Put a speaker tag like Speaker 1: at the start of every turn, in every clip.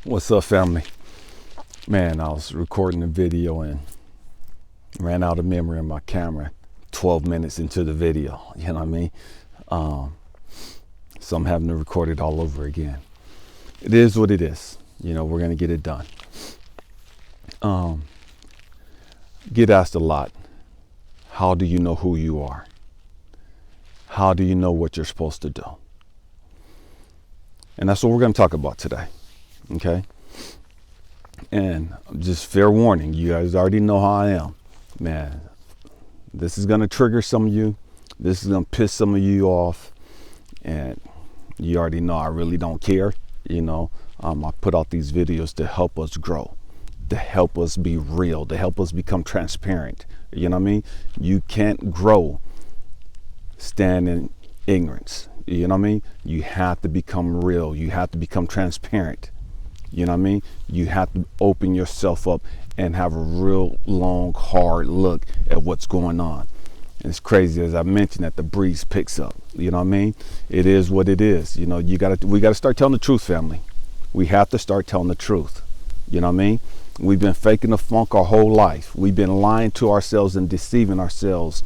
Speaker 1: What's up, family? Man, I was recording a video and ran out of memory in my camera 12 minutes into the video. You know what I mean? So I'm having to record it all over again. It is what it is. You know, we're going to get it done. Get asked a lot, how do you know who you are? How do you know what you're supposed to do? And that's what we're going to talk about today. Okay? And just fair warning, you guys already know how I am. Man, this is going to trigger some of you. This is going to piss some of you off. And you already know I really don't care. You know, I put out these videos to help us grow, to help us be real, to help us become transparent. You know what I mean? You can't grow stand in ignorance. You know what I mean? You have to become real. You have to become transparent. You know what I mean? You have to open yourself up and have a real long, hard look at what's going on. And it's crazy, as I mentioned, that the breeze picks up. You know what I mean? It is what it is. You know, we gotta start telling the truth, family. We have to start telling the truth. You know what I mean? We've been faking the funk our whole life. We've been lying to ourselves and deceiving ourselves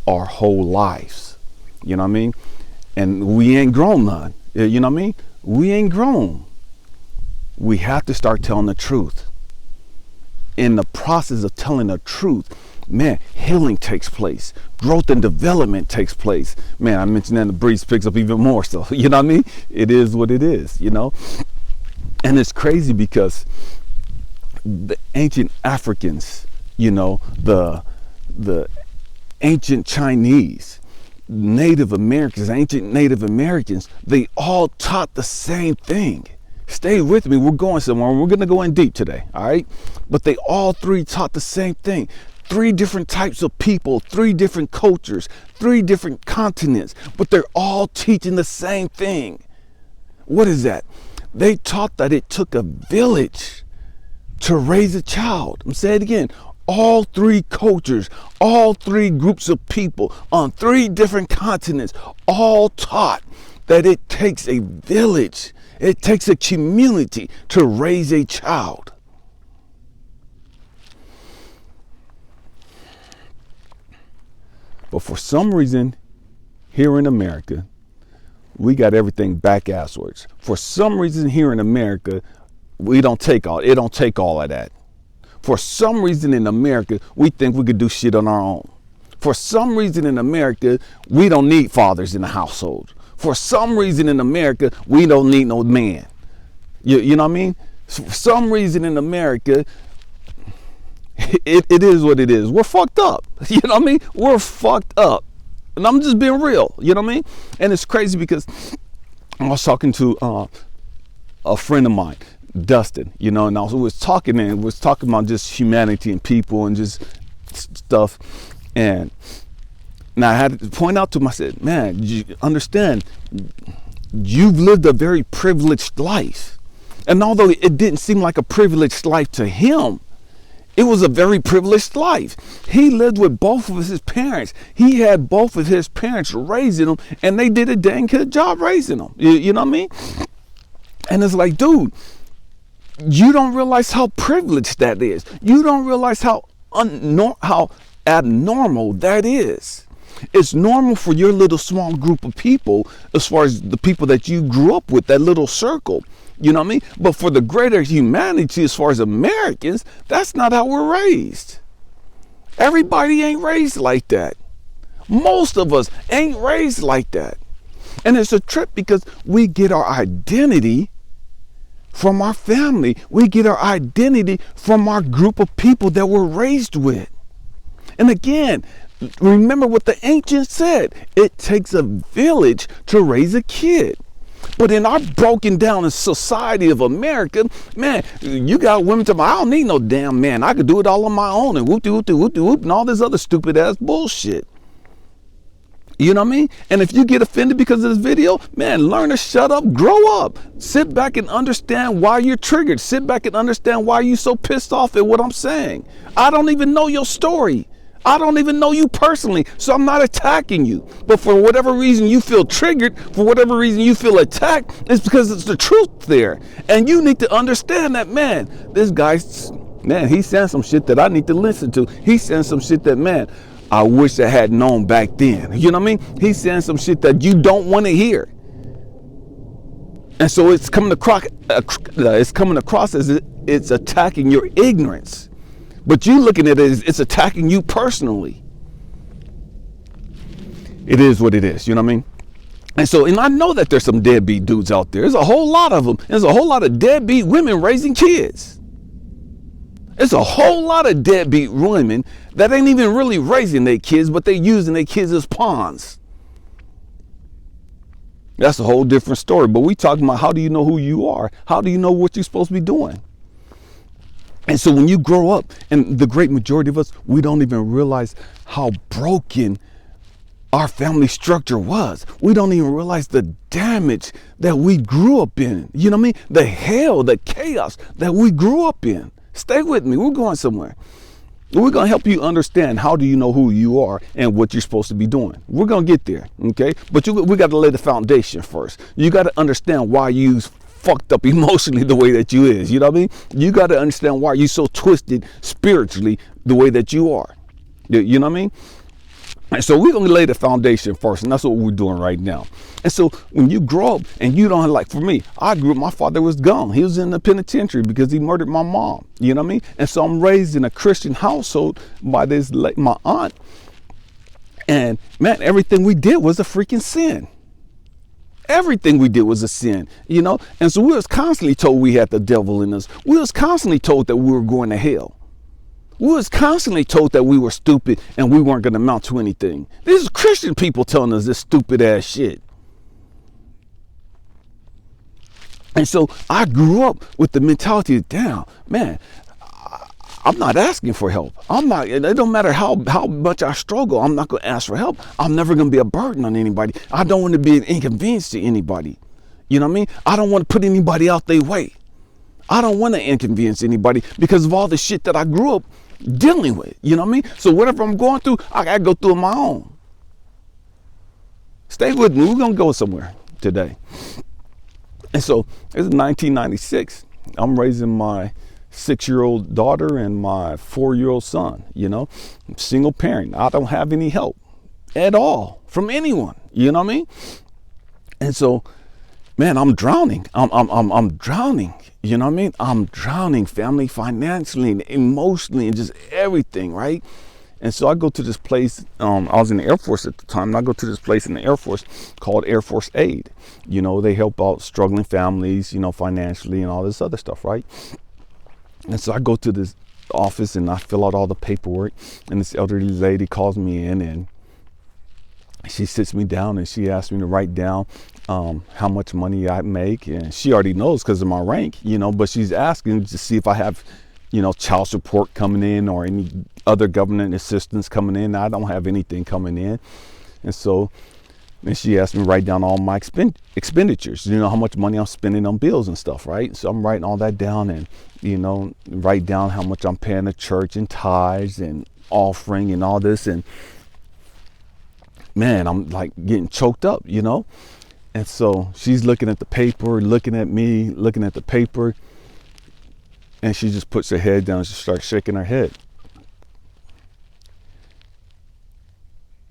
Speaker 1: our whole lives. You know what I mean? And we ain't grown none. You know what I mean? We ain't grown. We have to start telling the truth. In the process of telling the truth, man, healing takes place. Growth and development takes place. Man, I mentioned that the breeze picks up even more so. You know what I mean? It is what it is, you know? And it's crazy because the ancient Africans, you know, the ancient Chinese, Native Americans, ancient Native Americans, they all taught the same thing. Stay with me. We're going somewhere. We're going to go in deep today. All right. But they all three taught the same thing. 3 different types of people, 3 different cultures, 3 different continents, but they're all teaching the same thing. What is that? They taught that it took a village to raise a child. I'm saying it again. All 3 cultures, all 3 groups of people on 3 different continents, all taught that it takes a village. It takes a community to raise a child. But for some reason, here in America, we got everything back asswards. For some reason here in America, it don't take all of that. For some reason in America, we think we could do shit on our own. For some reason in America, we don't need fathers in the household. For some reason in America, we don't need no man. You know what I mean? For some reason in America, it is what it is. We're fucked up. You know what I mean? We're fucked up. And I'm just being real. You know what I mean? And it's crazy because I was talking to a friend of mine, Dustin, you know, and I was talking about just humanity and people and just stuff. And I had to point out to him, I said, man, you understand, you've lived a very privileged life. And although it didn't seem like a privileged life to him, it was a very privileged life. He lived with both of his parents. He had both of his parents raising him, and they did a dang good job raising him. You know what I mean? And it's like, dude, you don't realize how privileged that is. You don't realize how abnormal that is. It's normal for your little small group of people, as far as the people that you grew up with, that little circle. You know what I mean? But for the greater humanity, as far as Americans, that's not how we're raised. Everybody ain't raised like that. Most of us ain't raised like that. And it's a trip because we get our identity from our family. We get our identity from our group of people that we're raised with. And again, remember what the ancients said. It takes a village to raise a kid. But in our broken down society of America, man, you got women talking about, I don't need no damn man. I could do it all on my own and whoop and all this other stupid ass bullshit. You know what I mean? And if you get offended because of this video, man, learn to shut up, grow up. Sit back and understand why you're triggered. Sit back and understand why you're so pissed off at what I'm saying. I don't even know your story. I don't even know you personally, so I'm not attacking you. But for whatever reason you feel triggered, for whatever reason you feel attacked, it's because it's the truth there. And you need to understand that, man, this guy's, man, he's saying some shit that I need to listen to. He's saying some shit that, man, I wish I had known back then. You know what I mean? He's saying some shit that you don't want to hear. And so it's coming across as it's attacking your ignorance. But you looking at it as it's attacking you personally. It is what it is, you know what I mean? And I know that there's some deadbeat dudes out there. There's a whole lot of them. There's a whole lot of deadbeat women raising kids. There's a whole lot of deadbeat women that ain't even really raising their kids, but they using their kids as pawns. That's a whole different story. But we talking about, how do you know who you are? How do you know what you're supposed to be doing? And so when you grow up, and the great majority of us, we don't even realize how broken our family structure was. We don't even realize the damage that we grew up in. You know what I mean? The hell, the chaos that we grew up in. Stay with me. We're going somewhere. We're going to help you understand how do you know who you are and what you're supposed to be doing. We're going to get there, okay? But we got to lay the foundation first. You got to understand why you fucked up emotionally the way that you is. You know what I mean? You got to understand why you so twisted spiritually the way that you are. You know what I mean? And so we're going to lay the foundation first, and that's what we're doing right now. And so when you grow up and you don't, like for me, I grew up, my father was gone. He was in the penitentiary because he murdered my mom. You know what I mean? And so I'm raised in a Christian household by my aunt. And man, everything we did was a freaking sin. Everything we did was a sin, you know? And so we was constantly told we had the devil in us. We was constantly told that we were going to hell. We was constantly told that we were stupid and we weren't going to amount to anything. These are Christian people telling us this stupid ass shit. And so I grew up with the mentality of, damn, man, I'm not asking for help. It don't matter how much I struggle, I'm not going to ask for help. I'm never going to be a burden on anybody. I don't want to be an inconvenience to anybody. You know what I mean? I don't want to put anybody out their way. I don't want to inconvenience anybody because of all the shit that I grew up dealing with. You know what I mean? So whatever I'm going through, I got to go through on my own. Stay with me. We're going to go somewhere today. And so it's 1996. I'm raising my 6-year-old daughter and my 4-year-old son, you know, I'm single parent. I don't have any help at all from anyone, you know what I mean? And so, man, I'm drowning. I'm drowning, you know what I mean? I'm drowning, family, financially and emotionally and just everything, right? And so I go to this place, I was in the Air Force at the time, and I go to this place in the Air Force called Air Force Aid. You know, they help out struggling families, you know, financially and all this other stuff, right? And so I go to this office and I fill out all the paperwork, and this elderly lady calls me in and she sits me down and she asks me to write down how much money I make. And she already knows because of my rank, you know, but she's asking to see if I have, you know, child support coming in or any other government assistance coming in. I don't have anything coming in. And so and she asked me to write down all my expenditures, you know, how much money I'm spending on bills and stuff, right? So I'm writing all that down and, you know, write down how much I'm paying the church and tithes and offering and all this. And man, I'm like getting choked up, you know? And so she's looking at the paper, looking at me, looking at the paper. And she just puts her head down and she starts shaking her head.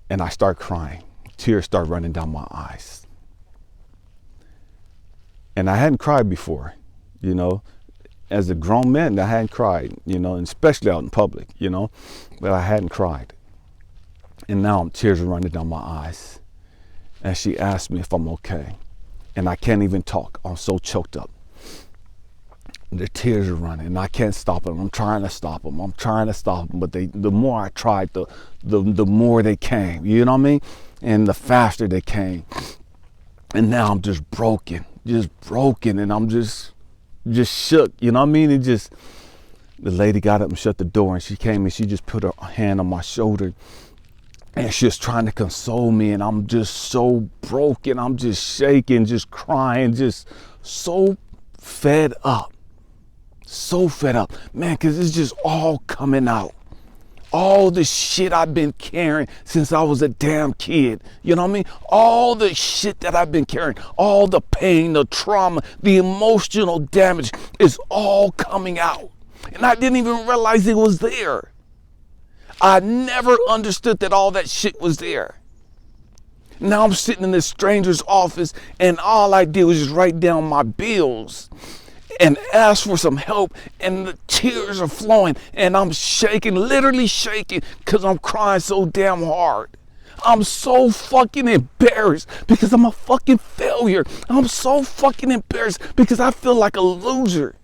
Speaker 1: And I start crying. Tears start running down my eyes. And I hadn't cried before, you know. As a grown man, I hadn't cried, you know, and especially out in public, you know. But I hadn't cried. And now tears are running down my eyes. And she asked me if I'm okay. And I can't even talk. I'm so choked up. The tears are running and I can't stop them. I'm trying to stop them. But the more I tried, the more they came. You know what I mean? And the faster they came. And now I'm just broken. And I'm just shook. You know what I mean? The lady got up and shut the door and she came and she just put her hand on my shoulder. And she was trying to console me. And I'm just so broken. I'm just shaking, just crying, just so fed up. So fed up, man, because it's just all coming out. all the shit I've been carrying since I was a damn kid. You know what I mean? All the shit that I've been carrying, all the pain, the trauma, the emotional damage is all coming out. And I didn't even realize it was there. I never understood that all that shit was there. Now I'm sitting in this stranger's office and all I did was just write down my bills and ask for some help, and the tears are flowing and I'm shaking, literally shaking, because I'm crying so damn hard. I'm so fucking embarrassed because I'm a fucking failure. I'm so fucking embarrassed because I feel like a loser.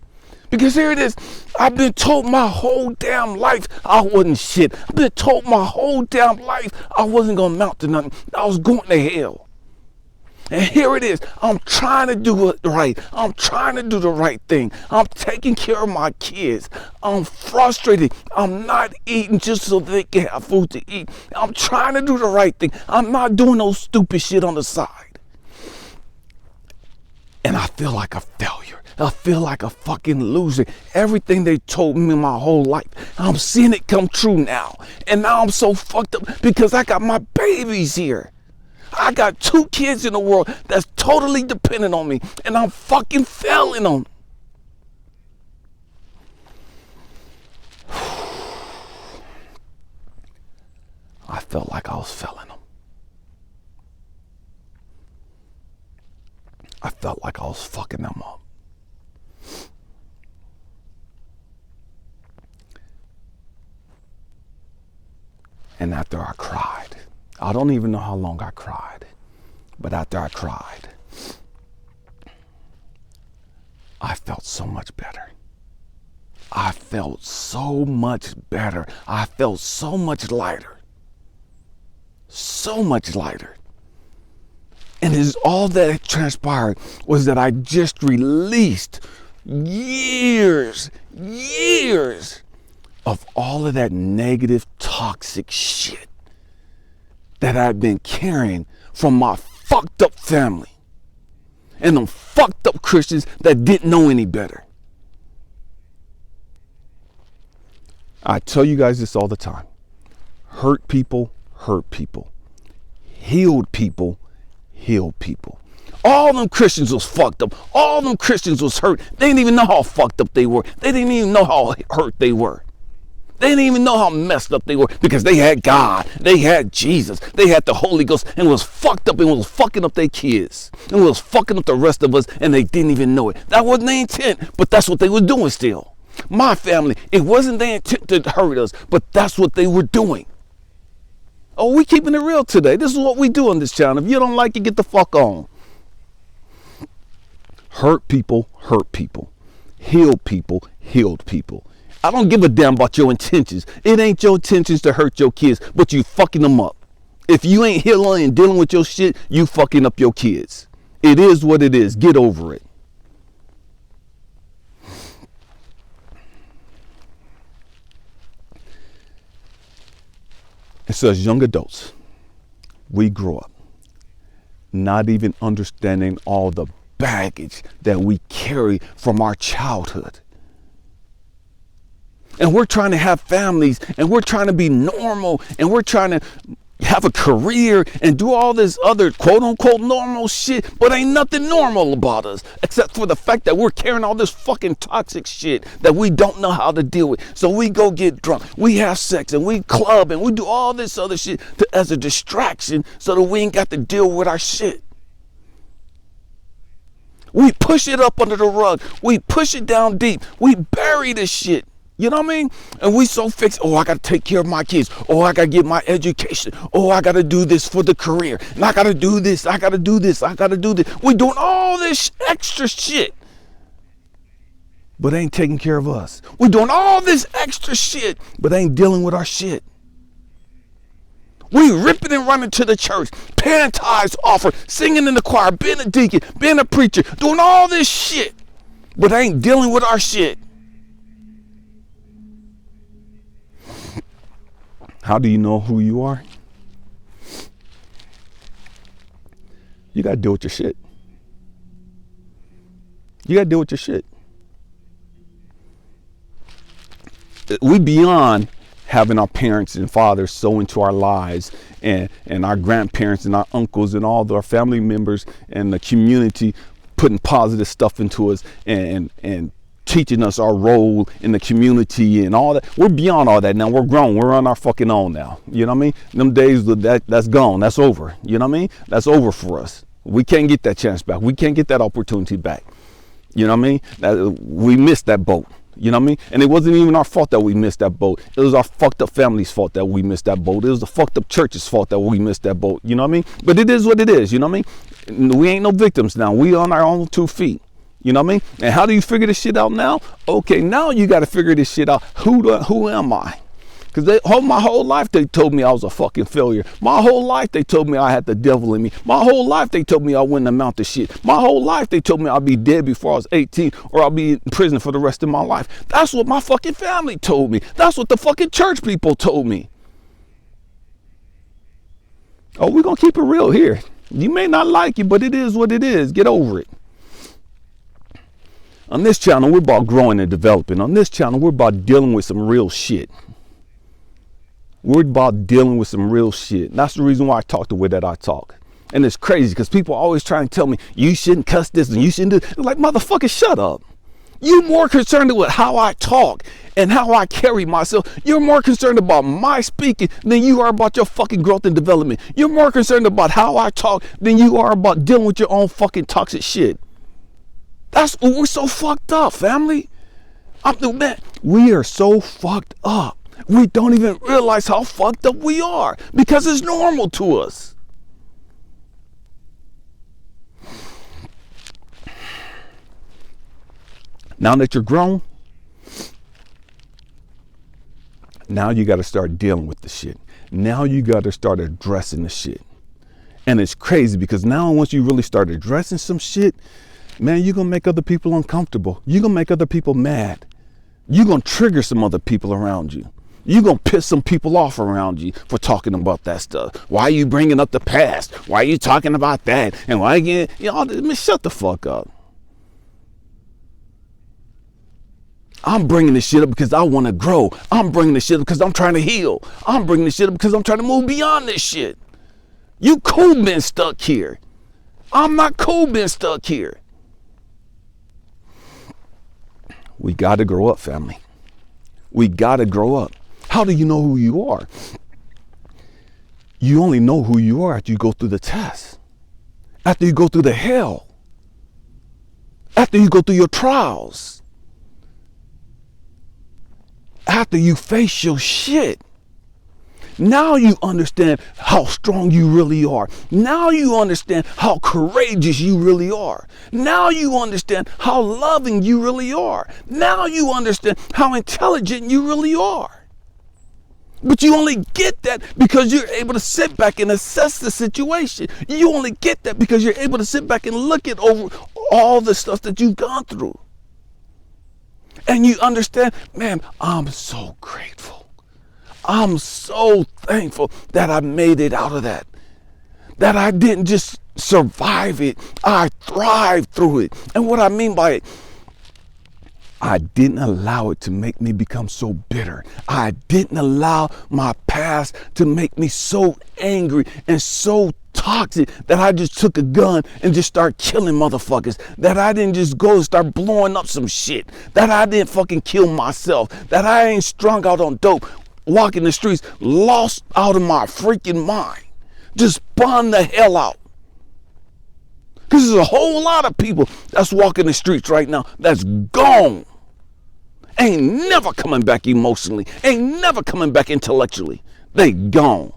Speaker 1: Because here it is, I've been told my whole damn life I wasn't shit. I've been told my whole damn life I wasn't gonna amount to nothing. I was going to hell. And here it is, I'm trying to do it right. I'm trying to do the right thing. I'm taking care of my kids. I'm frustrated. I'm not eating just so they can have food to eat. I'm trying to do the right thing. I'm not doing no stupid shit on the side. And I feel like a failure. I feel like a fucking loser. Everything they told me my whole life, I'm seeing it come true now. And now I'm so fucked up because I got my babies here. I got 2 kids in the world that's totally dependent on me, and I'm fucking failing them. I felt like I was failing them. I felt like I was fucking them up. And after I cried, I don't even know how long I cried, but after I cried, I felt so much better. I felt so much better. I felt so much lighter. So much lighter. And it's all that transpired was that I just released years of all of that negative, toxic shit that I've been carrying from my fucked up family and them fucked up Christians that didn't know any better. I tell you guys this all the time. Hurt people hurt people. Healed people heal people. All them Christians was fucked up. All them Christians was hurt. They didn't even know how fucked up they were. They didn't even know how hurt they were. They didn't even know how messed up they were because they had God. They had Jesus. They had the Holy Ghost and was fucked up and was fucking up their kids. And was fucking up the rest of us and they didn't even know it. That wasn't their intent, but that's what they were doing still. My family, it wasn't their intent to hurt us, but that's what they were doing. Oh, we keeping it real today. This is what we do on this channel. If you don't like it, get the fuck on. Hurt people hurt people. Heal people healed people. I don't give a damn about your intentions. It ain't your intentions to hurt your kids, but you fucking them up. If you ain't healing and dealing with your shit, you fucking up your kids. It is what it is. Get over it. And so as young adults, we grow up not even understanding all the baggage that we carry from our childhood. And we're trying to have families and we're trying to be normal and we're trying to have a career and do all this other quote unquote normal shit, but ain't nothing normal about us except for the fact that we're carrying all this fucking toxic shit that we don't know how to deal with. So we go get drunk, we have sex and we club and we do all this other shit as a distraction so that we ain't got to deal with our shit. We push it up under the rug. We push it down deep. We bury this shit. You know what I mean? And we so fixed, oh, I got to take care of my kids. Oh, I got to get my education. Oh, I got to do this for the career. And I got to do this. I got to do this. I got to do this. We're doing all this extra shit, but ain't taking care of us. We're doing all this extra shit, but ain't dealing with our shit. We ripping and running to the church, paying tithes, offering, singing in the choir, being a deacon, being a preacher, doing all this shit, but ain't dealing with our shit. How do you know who you are? You got to deal with your shit. You got to deal with your shit. We beyond having our parents and fathers sow into our lives, and our grandparents and our uncles and all our family members and the community putting positive stuff into us and teaching us our role in the community and all that. We're beyond all that now. We're grown. We're on our fucking own now. You know what I mean? Them days, that's gone. That's over. You know what I mean? That's over for us. We can't get that chance back. We can't get that opportunity back. You know what I mean? We missed that boat. You know what I mean? And it wasn't even our fault that we missed that boat. It was our fucked up family's fault that we missed that boat. It was the fucked up church's fault that we missed that boat. You know what I mean? But it is what it is. You know what I mean? We ain't no victims now. We on our own 2 feet. You know what I mean? And how do you figure this shit out now? Okay, now you got to figure this shit out. Who am I? Because my whole life they told me I was a fucking failure. My whole life they told me I had the devil in me. My whole life they told me I wouldn't amount to shit. My whole life they told me I'll be dead before I was 18 or I'll be in prison for the rest of my life. That's what my fucking family told me. That's what the fucking church people told me. Oh, we're going to keep it real here. You may not like it, but it is what it is. Get over it. On this channel, we're about growing and developing. On this channel, we're about dealing with some real shit. We're about dealing with some real shit. And that's the reason why I talk the way that I talk. And it's crazy because people always try and tell me, you shouldn't cuss this and you shouldn't do this. Like, motherfucker, shut up. You're more concerned with how I talk and how I carry myself. You're more concerned about my speaking than you are about your fucking growth and development. You're more concerned about how I talk than you are about dealing with your own fucking toxic shit. We're so fucked up, family. Man, we are so fucked up. We don't even realize how fucked up we are because it's normal to us. Now that you're grown, now you got to start dealing with the shit. Now you got to start addressing the shit. And it's crazy because now once you really start addressing some shit, man, you're going to make other people uncomfortable. You're going to make other people mad. You're going to trigger some other people around you. You're going to piss some people off around you for talking about that stuff. Why are you bringing up the past? Why are you talking about that? And why again? Shut the fuck up. I'm bringing this shit up because I want to grow. I'm bringing this shit up because I'm trying to heal. I'm bringing this shit up because I'm trying to move beyond this shit. You cool been stuck here. I'm not cool been stuck here. We got to grow up, family. We got to grow up. How do you know who you are? You only know who you are after you go through the test. After you go through the hell. After you go through your trials. After you face your shit. Now you understand how strong you really are. Now you understand how courageous you really are. Now you understand how loving you really are. Now you understand how intelligent you really are. But you only get that because you're able to sit back and assess the situation. You only get that because you're able to sit back and look at over all the stuff that you've gone through. And you understand, man, I'm so grateful. I'm so thankful that I made it out of that. That I didn't just survive it. I thrived through it. And what I mean by it, I didn't allow it to make me become so bitter. I didn't allow my past to make me so angry and so toxic that I just took a gun and just start killing motherfuckers. That I didn't just go and start blowing up some shit. That I didn't fucking kill myself. That I ain't strung out on dope, walking the streets, lost out of my freaking mind. Just spun the hell out. Because there's a whole lot of people that's walking the streets right now that's gone. Ain't never coming back emotionally. Ain't never coming back intellectually. They gone.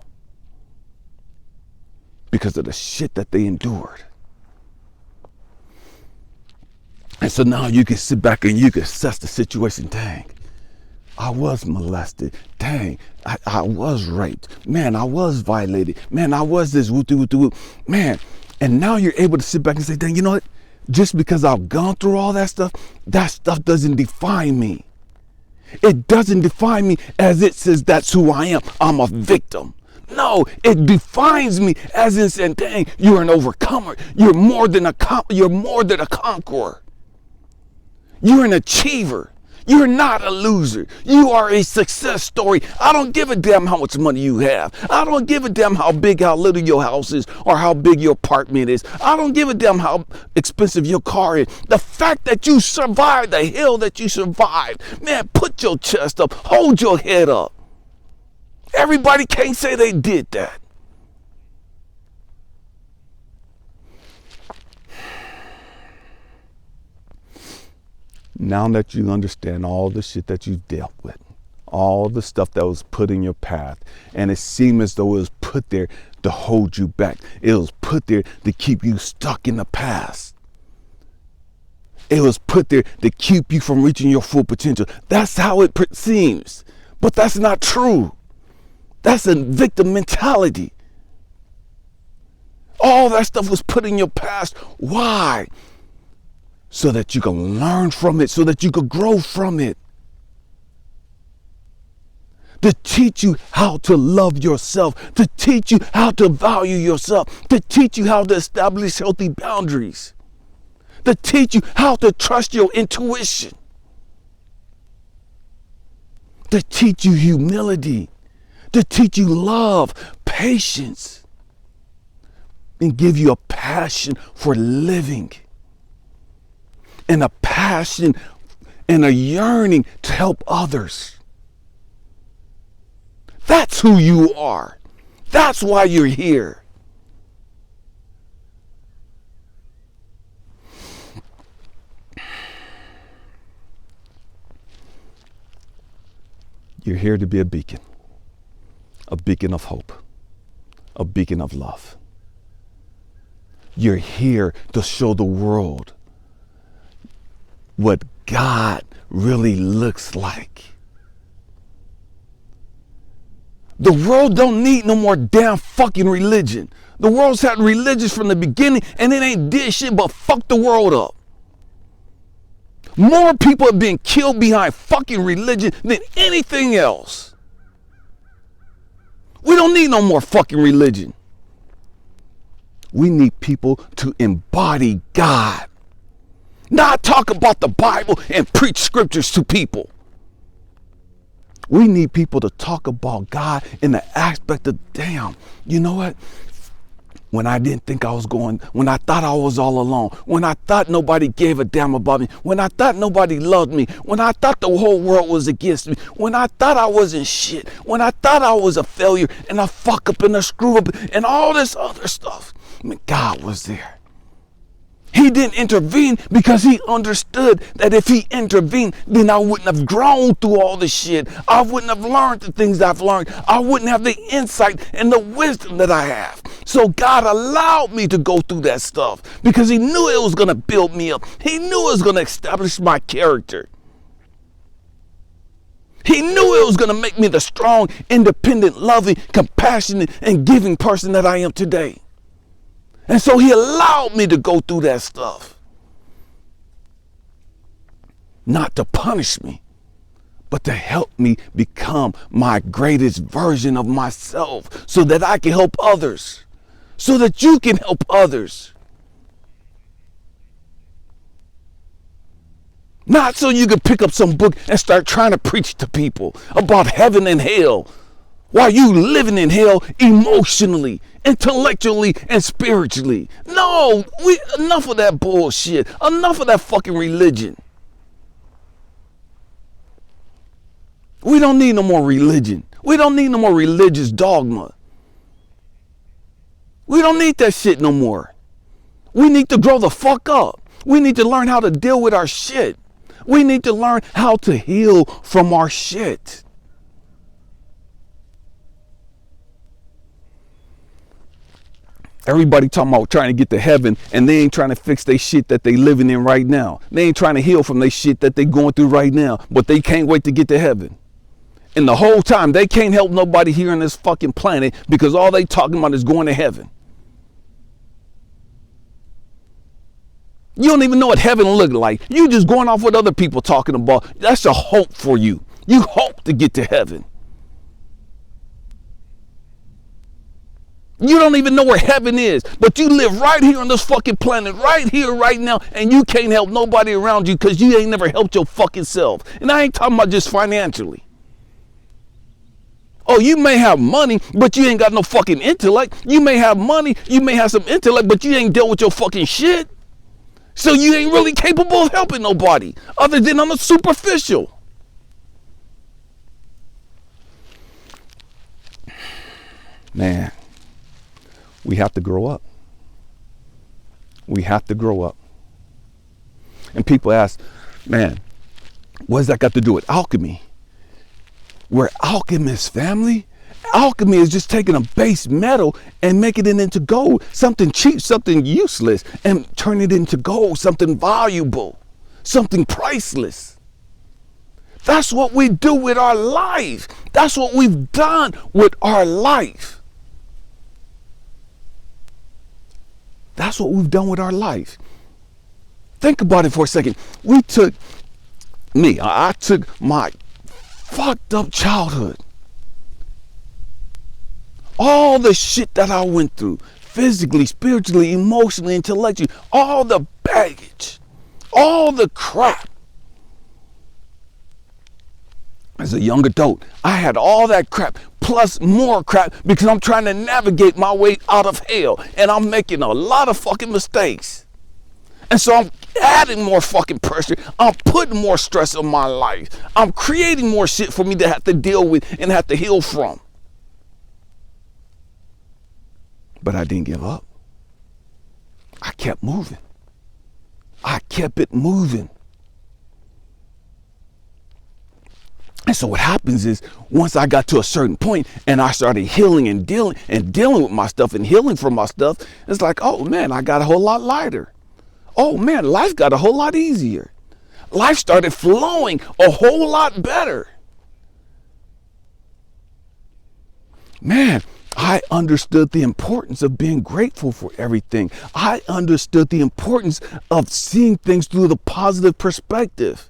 Speaker 1: Because of the shit that they endured. And so now you can sit back and you can assess the situation. Dang, I was molested. Dang, I was raped. Man, I was violated. Man, I was this. Man, and now you're able to sit back and say, dang, you know what? Just because I've gone through all that stuff doesn't define me. It doesn't define me as it says that's who I am. I'm a victim. No, it defines me as in saying, dang, you're an overcomer. You're more than a conqueror. You're an achiever. You're not a loser. You are a success story. I don't give a damn how much money you have. I don't give a damn how big, how little your house is or how big your apartment is. I don't give a damn how expensive your car is. The fact that you survived the hell that you survived, man, put your chest up, hold your head up. Everybody can't say they did that. Now that you understand all the shit that you've dealt with, all the stuff that was put in your path, and it seemed as though it was put there to hold you back. It was put there to keep you stuck in the past. It was put there to keep you from reaching your full potential. That's how it seems. But that's not true. That's a victim mentality. All that stuff was put in your past. Why? So that you can learn from it, so that you could grow from it. To teach you how to love yourself, to teach you how to value yourself, to teach you how to establish healthy boundaries, to teach you how to trust your intuition, to teach you humility, to teach you love, patience, and give you a passion for living. And a passion and a yearning to help others. That's who you are. That's why you're here. You're here to be a beacon of hope, a beacon of love. You're here to show the world what God really looks like. The world don't need no more damn fucking religion. The world's had religions from the beginning and it ain't did shit but fuck the world up. More people have been killed behind fucking religion than anything else. We don't need no more fucking religion. We need people to embody God. Not talk about the Bible and preach scriptures to people. We need people to talk about God in the aspect of, damn, you know what? When I didn't think I was going, when I thought I was all alone, when I thought nobody gave a damn about me, when I thought nobody loved me, when I thought the whole world was against me, when I thought I wasn't shit, when I thought I was a failure and a fuck up and a screw up and all this other stuff, I mean, God was there. He didn't intervene because he understood that if he intervened, then I wouldn't have grown through all this shit. I wouldn't have learned the things I've learned. I wouldn't have the insight and the wisdom that I have. So God allowed me to go through that stuff because he knew it was going to build me up. He knew it was going to establish my character. He knew it was going to make me the strong, independent, loving, compassionate, and giving person that I am today. And so he allowed me to go through that stuff. Not to punish me, but to help me become my greatest version of myself so that I can help others, so that you can help others. Not so you can pick up some book and start trying to preach to people about heaven and hell while you living in hell emotionally, intellectually, and spiritually. No, enough of that bullshit. Enough of that fucking religion. We don't need no more religion. We don't need no more religious dogma. We don't need that shit no more. We need to grow the fuck up. We need to learn how to deal with our shit. We need to learn how to heal from our shit. Everybody talking about trying to get to heaven and they ain't trying to fix their shit that they living in right now. They ain't trying to heal from their shit that they going through right now, but they can't wait to get to heaven. And the whole time they can't help nobody here on this fucking planet because all they talking about is going to heaven. You don't even know what heaven look like. You just going off what other people talking about. That's a hope for you. You hope to get to heaven. You don't even know where heaven is, but you live right here on this fucking planet, right here, right now, and you can't help nobody around you because you ain't never helped your fucking self. And I ain't talking about just financially. Oh, you may have money, but you ain't got no fucking intellect. You may have money, you may have some intellect, but you ain't dealt with your fucking shit. So you ain't really capable of helping nobody other than on the superficial. Man, we have to grow up. We have to grow up. And people ask, man, what does that got to do with alchemy? We're alchemists, family. Alchemy is just taking a base metal and making it into gold, something cheap, something useless, and turn it into gold, something valuable, something priceless. That's what we do with our life. That's what we've done with our life. That's what we've done with our life. Think about it for a second. I took my fucked up childhood. All the shit that I went through, physically, spiritually, emotionally, intellectually, all the baggage, all the crap. As a young adult, I had all that crap, plus more crap, because I'm trying to navigate my way out of hell, and I'm making a lot of fucking mistakes. And so I'm adding more fucking pressure. I'm putting more stress on my life. I'm creating more shit for me to have to deal with and have to heal from. But I didn't give up. I kept moving. I kept it moving. And so what happens is, once I got to a certain point and I started healing and dealing with my stuff and healing from my stuff, it's like, oh man, I got a whole lot lighter. Oh man, life got a whole lot easier. Life started flowing a whole lot better. Man, I understood the importance of being grateful for everything. I understood the importance of seeing things through the positive perspective.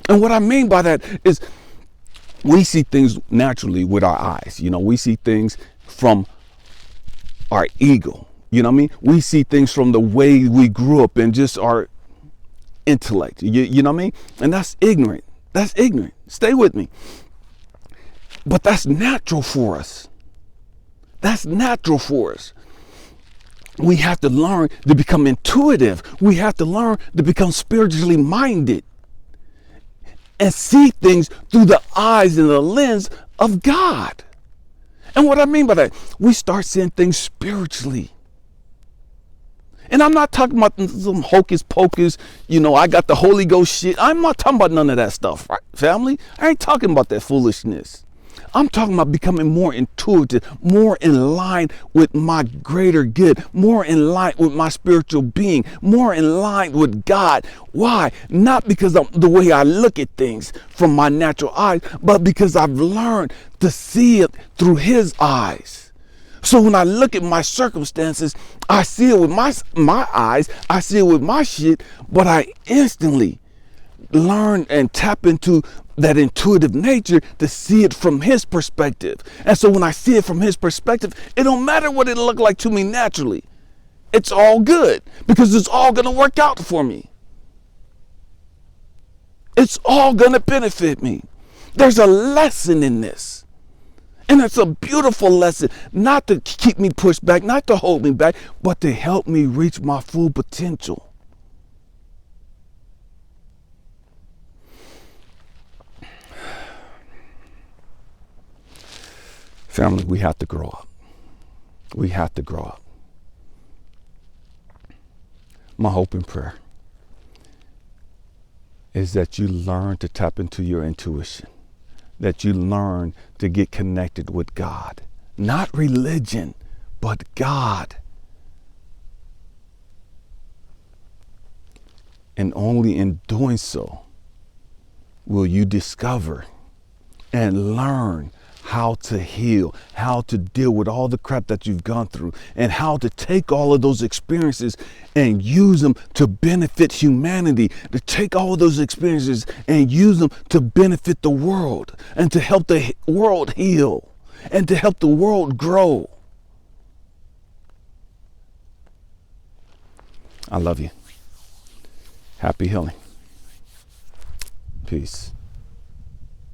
Speaker 1: And what I mean by that is, we see things naturally with our eyes. You know, we see things from our ego. You know what I mean? We see things from the way we grew up and just our intellect. You know what I mean? And that's ignorant. That's ignorant. Stay with me. But that's natural for us. That's natural for us. We have to learn to become intuitive. We have to learn to become spiritually minded and see things through the eyes and the lens of God. And what I mean by that, we start seeing things spiritually. And I'm not talking about some hocus pocus, you know, I got the Holy Ghost shit. I'm not talking about none of that stuff, right, family? I ain't talking about that foolishness. I'm talking about becoming more intuitive, more in line with my greater good, more in line with my spiritual being, more in line with God. Why? Not because of the way I look at things from my natural eyes, but because I've learned to see it through His eyes. So when I look at my circumstances, I see it with my eyes, I see it with my shit, but I instantly learn and tap into that intuitive nature to see it from His perspective. And so when I see it from His perspective, it don't matter what it look like to me naturally. It's all good because it's all going to work out for me. It's all going to benefit me. There's a lesson in this. And it's a beautiful lesson, not to keep me pushed back, not to hold me back, but to help me reach my full potential. Family, we have to grow up. We have to grow up. My hope and prayer is that you learn to tap into your intuition, that you learn to get connected with God, not religion, but God. And only in doing so will you discover and learn how to heal, how to deal with all the crap that you've gone through, and how to take all of those experiences and use them to benefit humanity, to take all of those experiences and use them to benefit the world and to help the world heal and to help the world grow. I love you. Happy healing. Peace.